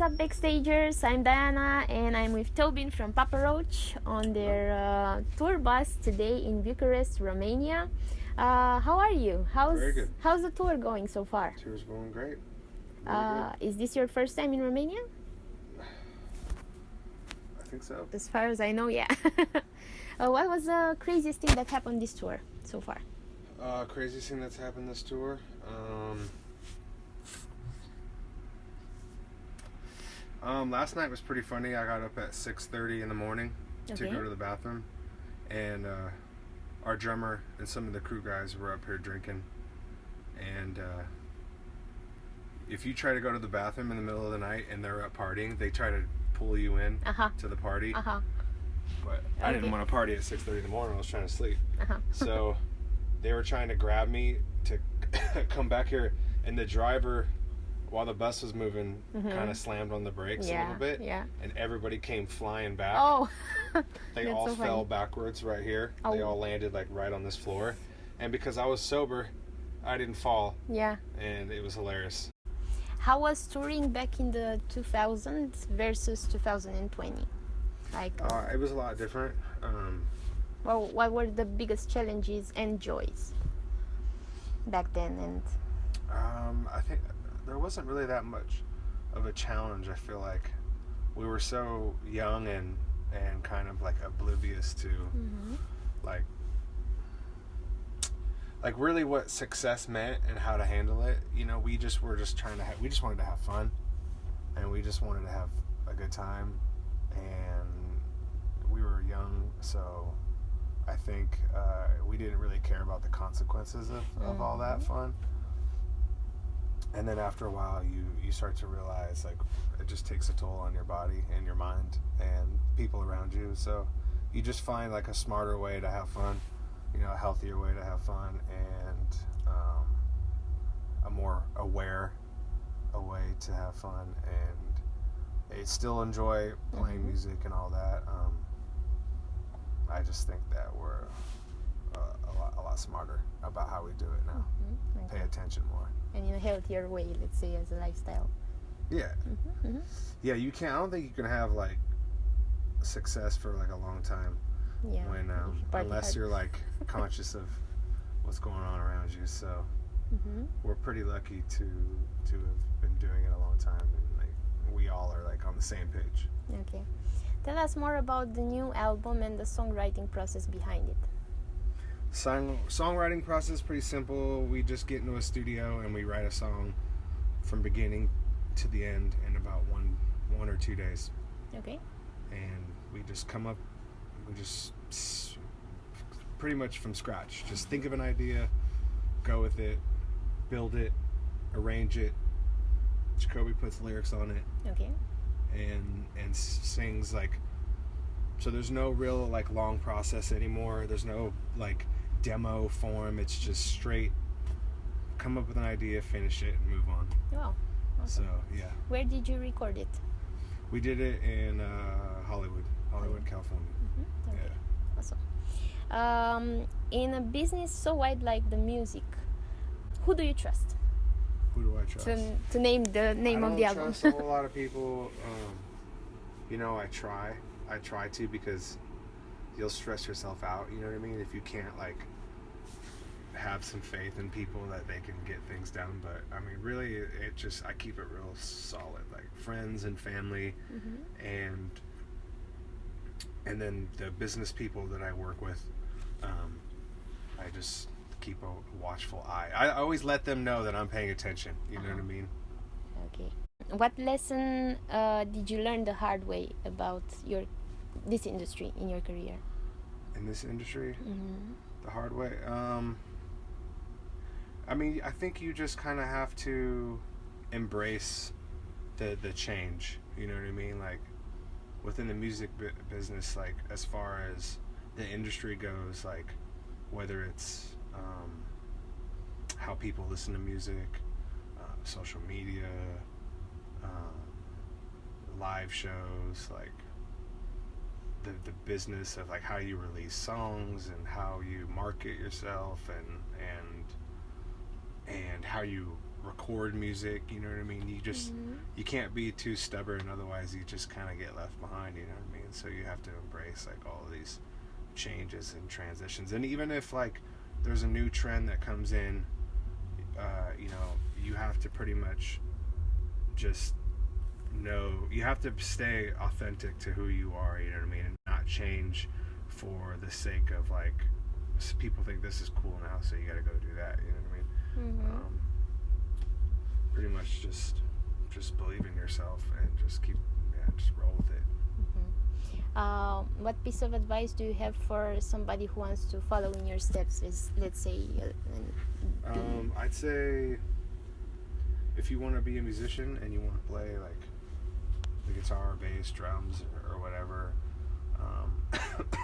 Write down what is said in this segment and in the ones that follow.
up, Backstagers? I'm Diana, and I'm with Tobin from Papa Roach on their tour bus today in Bucharest, Romania. How are you? Very good. How's the tour going so far? Tour's going great. Really Is this your first time in Romania? I think so. As far as I know, yeah. What was the craziest thing that happened this tour so far? Craziest thing that's happened this tour? Last night was pretty funny. I got up at 6:30 in the morning to go to the bathroom, and our drummer and some of the crew guys were up here drinking, and if you try to go to the bathroom in the middle of the night and they're up partying, they try to pull you in to the party. But I didn't want to party at 6:30 in the morning. I was trying to sleep. So they were trying to grab me to come back here, and the driver, while the bus was moving, kind of slammed on the brakes a little bit, and everybody came flying back. They all fell backwards right here. They all landed like right on this floor, and because I was sober, I didn't fall. And it was hilarious. How was touring back in the 2000s versus 2020? It was a lot different. Well, what were the biggest challenges and joys back then? And I think there wasn't really that much of a challenge. I feel like we were so young and kind of like oblivious to like really what success meant and how to handle it. You know, we just wanted to have fun, and we just wanted to have a good time, and we were young, so I think we didn't really care about the consequences of all that fun. And then after a while, you start to realize like it just takes a toll on your body and your mind and people around you. So you just find like a smarter way to have fun, you know, a healthier way to have fun, and a more aware way to have fun. And I still enjoy playing music and all that. I just think that we're a lot smarter about how we do it now. Pay attention more. And in a healthier way, let's say, as a lifestyle. Yeah. Yeah, you can't. I don't think you can have like success for like a long time. When unless you're like conscious of what's going on around you. So we're pretty lucky to have been doing it a long time, and like we all are like on the same page. Okay. Tell us more about the new album and the songwriting process behind it. Songwriting process pretty simple. We just get into a studio and we write a song from beginning to the end in about one or 2 days. Okay. And we just come up, pretty much from scratch. Just think of an idea, go with it, build it, arrange it. Jacoby puts lyrics on it. Okay. And sings like, so there's no real like long process anymore. There's no like demo form. It's just straight come up with an idea, finish it, and move on. Wow. Awesome. So yeah. Where did you record it? We did it in Hollywood, California. Okay. Yeah. Awesome. In a business so wide like the music, who do you trust? Who do I trust? To name the name of the album. I don't trust a whole lot of people. You know, I try to, because you'll stress yourself out. You know what I mean? If you can't like have some faith in people that they can get things done. But I mean, really, I keep it real solid, like friends and family, and then the business people that I work with. I just keep a watchful eye. I always let them know that I'm paying attention. You know what I mean? Okay. What lesson did you learn the hard way about this industry in your career? In this industry? The hard way? I mean, I think you just kind of have to embrace the change. You know what I mean? Like, within the music business, like, as far as the industry goes, like, whether it's how people listen to music, social media, live shows, like the business of like how you release songs and how you market yourself and how you record music, you know what I mean? You just, you can't be too stubborn, otherwise you just kind of get left behind, you know what I mean? So you have to embrace like all of these changes and transitions. And even if like there's a new trend that comes in, you know, you have to pretty much just know, you have to stay authentic to who you are, you know what I mean? And not change for the sake of like, people think this is cool now, so you gotta go do that, you know what I mean? Pretty much just believe in yourself and just keep, just roll with it. What piece of advice do you have for somebody who wants to follow in your steps? Let's say, I'd say if you want to be a musician and you want to play like the guitar, bass, drums, or whatever,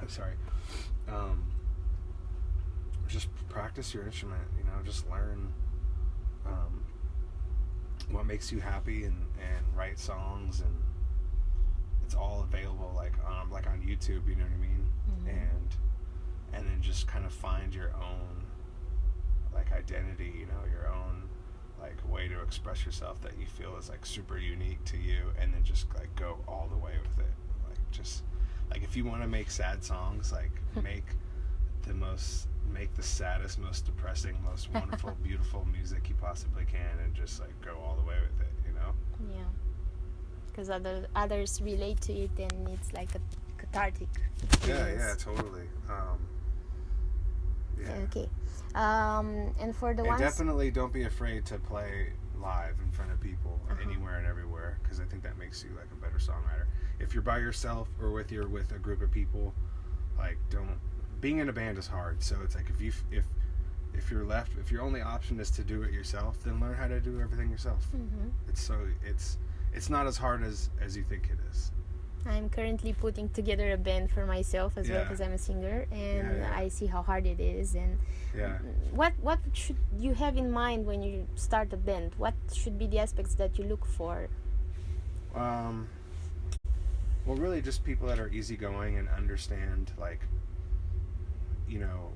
sorry, just practice your instrument. You know, just learn what makes you happy and write songs, and it's all available like on YouTube, you know what I mean? And then just kind of find your own like identity, you know, your own like way to express yourself that you feel is like super unique to you, and then just like go all the way with it. Like just like if you want to make sad songs, like make the saddest, most depressing, most wonderful, beautiful music you possibly can, and just like go all the way with it, you know? Yeah. Because others relate to it, and it's like a cathartic experience. Yeah, totally. Okay. And for the ones... definitely don't be afraid to play live in front of people anywhere and everywhere, because I think that makes you like a better songwriter. If you're by yourself or with a group of people, like being in a band is hard. So it's like if your only option is to do it yourself, then learn how to do everything yourself. It's not as hard as you think it is. I'm currently putting together a band for myself as well, because I'm a singer, and I see how hard it is. And what should you have in mind when you start a band? What should be the aspects that you look for? Well, really just people that are easygoing and understand, like, you know,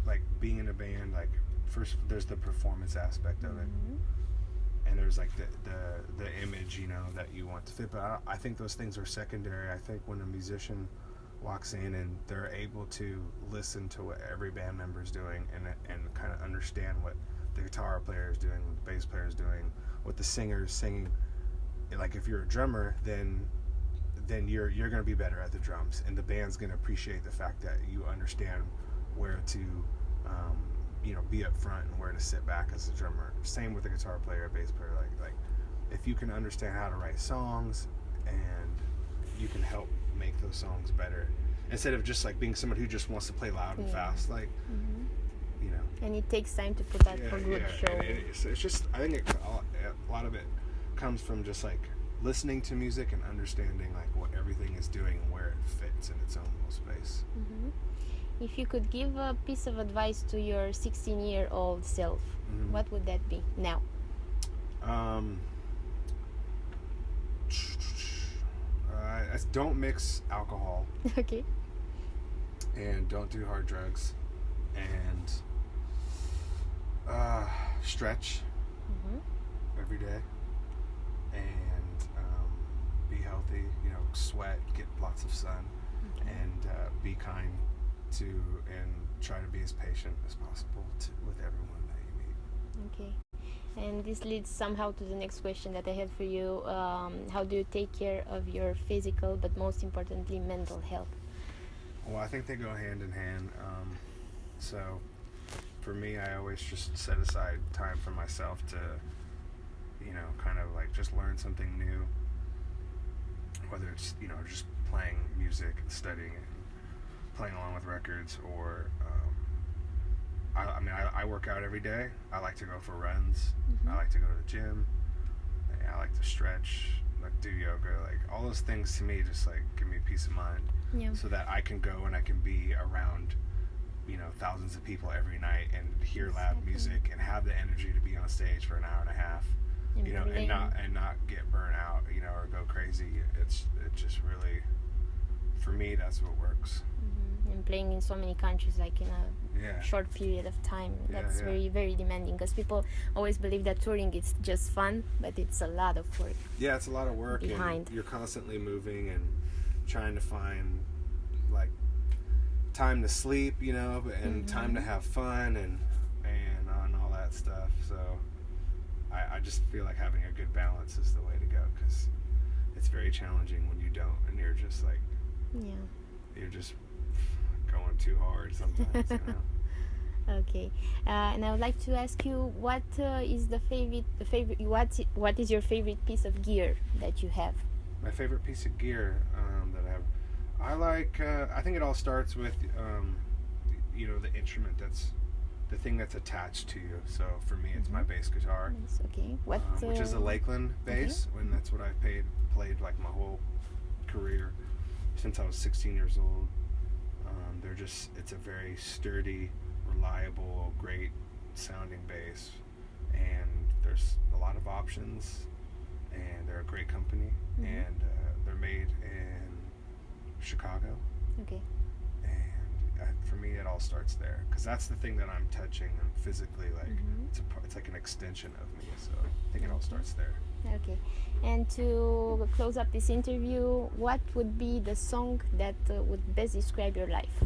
like being in a band, like first there's the performance aspect of it. And there's like the image, you know, that you want to fit. But I think those things are secondary. I think when a musician walks in and they're able to listen to what every band member is doing and kind of understand what the guitar player is doing, what the bass player is doing, what the singer is singing. Like if you're a drummer, then you're going to be better at the drums, and the band's going to appreciate the fact that you understand where to you know, be up front and where to sit back as a drummer. Same with the guitar player, bass player. Like if you can understand how to write songs, and you can help make those songs better, instead of just like being someone who just wants to play loud and fast, like you know. And it takes time to put that for good show. It's just, I think a lot of it comes from just like listening to music and understanding like what everything is doing and where it fits in its own little space. If you could give a piece of advice to your 16-year-old self, what would that be now? Don't mix alcohol. Okay. And don't do hard drugs. And stretch every day. And be healthy. You know, sweat, get lots of sun, and be kind to, and try to be as patient as possible with everyone that you meet. Okay. And this leads somehow to the next question that I had for you. How do you take care of your physical, but most importantly, mental health? Well, I think they go hand in hand. So for me, I always just set aside time for myself to, you know, kind of like just learn something new. Whether it's, you know, just playing music and studying it, playing along with records, or I work out every day. I like to go for runs. I like to go to the gym. I like to stretch, like do yoga. Like all those things to me just like give me peace of mind, so that I can go and I can be around, you know, thousands of people every night and hear loud music and have the energy to be on stage for an hour and a half, you know, and not get burnt out, you know, or go crazy. It just really for me, that's what works. And playing in so many countries, like in a short period of time, that's very, very demanding, because people always believe that touring is just fun, but it's a lot of work. Yeah, it's a lot of work behind. And you're constantly moving and trying to find like time to sleep, you know, and time to have fun and all that stuff. So I just feel like having a good balance is the way to go, because it's very challenging when you don't, and you're just like, you're just going too hard sometimes, you know. Okay, and I would like to ask you, what is what is your favorite piece of gear that you have? My favorite piece of gear that I like, I think it all starts with, you know, the instrument that's the thing that's attached to you. So for me, it's my bass guitar. Nice. Okay, what? Which is a Lakeland bass, and that's what I played like my whole career since I was 16 years old. It's a very sturdy, reliable, great sounding bass, and there's a lot of options, and they're a great company, and they're made in Chicago. Okay. And for me, it all starts there, because that's the thing that I'm touching and physically, like it's like an extension of me. So I think it all starts there. Okay. And to close up this interview, what would be the song that would best describe your life?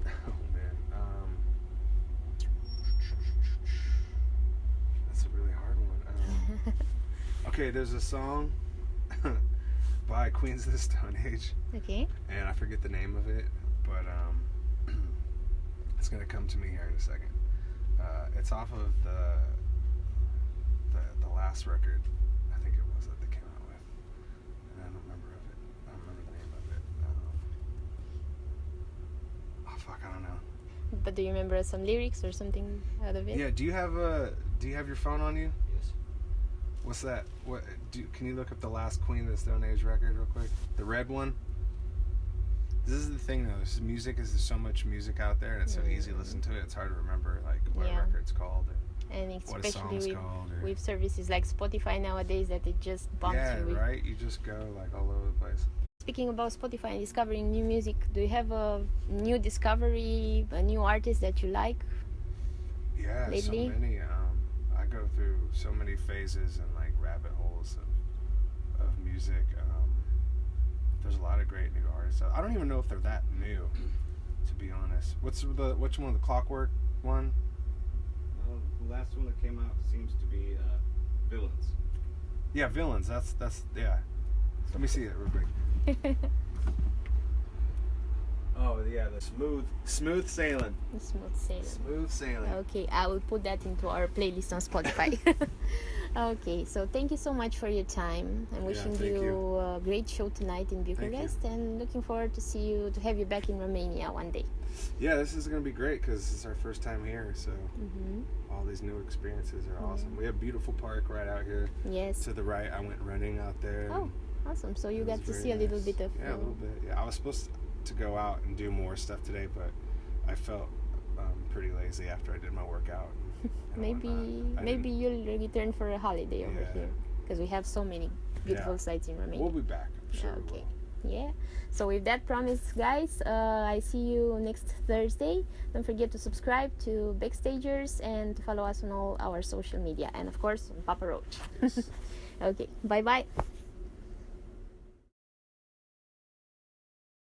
Oh man, that's a really hard one. Okay, there's a song by Queens of the Stone Age. Okay. And I forget the name of it, but it's gonna come to me here in a second. It's off of the last record, I think it was, that they came out with, and I don't remember the name of it. Oh fuck, I don't know. But do you remember some lyrics or something out of it? Yeah. Do you have your phone on you? Yes. What's that? Can you look up the last Queen of the Stone Age record real quick? The red one. This is the thing though. There's so much music out there, and it's so easy to listen to it. It's hard to remember like what a record's called. And especially with with services like Spotify nowadays, that it just bumps you. Yeah, right. You just go like all over the place. Speaking about Spotify and discovering new music, do you have a new discovery, a new artist that you like? Yeah, lately? So many. I go through so many phases and like rabbit holes of music. There's a lot of great new artists. I don't even know if they're that new, to be honest. Which one? The Clockwork one? The last one that came out seems to be Villains. Yeah, Villains. That's yeah. Let me see it real quick. Oh yeah, the Smooth Sailing. Smooth Sailing. Okay, I will put that into our playlist on Spotify. Okay, so thank you so much for your time. I'm wishing you a great show tonight in Bucharest, and looking forward to have you back in Romania one day. Yeah, this is going to be great, because it's our first time here, so all these new experiences are awesome. We have a beautiful park right out here. Yes. To the right, I went running out there. Oh, awesome. So you got to see a little bit of... Yeah, a little bit. Yeah, I was supposed to go out and do more stuff today, but I felt pretty lazy after I did my workout. Maybe you'll return for a holiday over here, because we have so many beautiful sites in Romania. We'll be back, I'm sure. Okay. Yeah. So with that promise, guys, I see you next Thursday. Don't forget to subscribe to Backstagers and to follow us on all our social media, and of course on Papa Roach. Okay. Bye bye.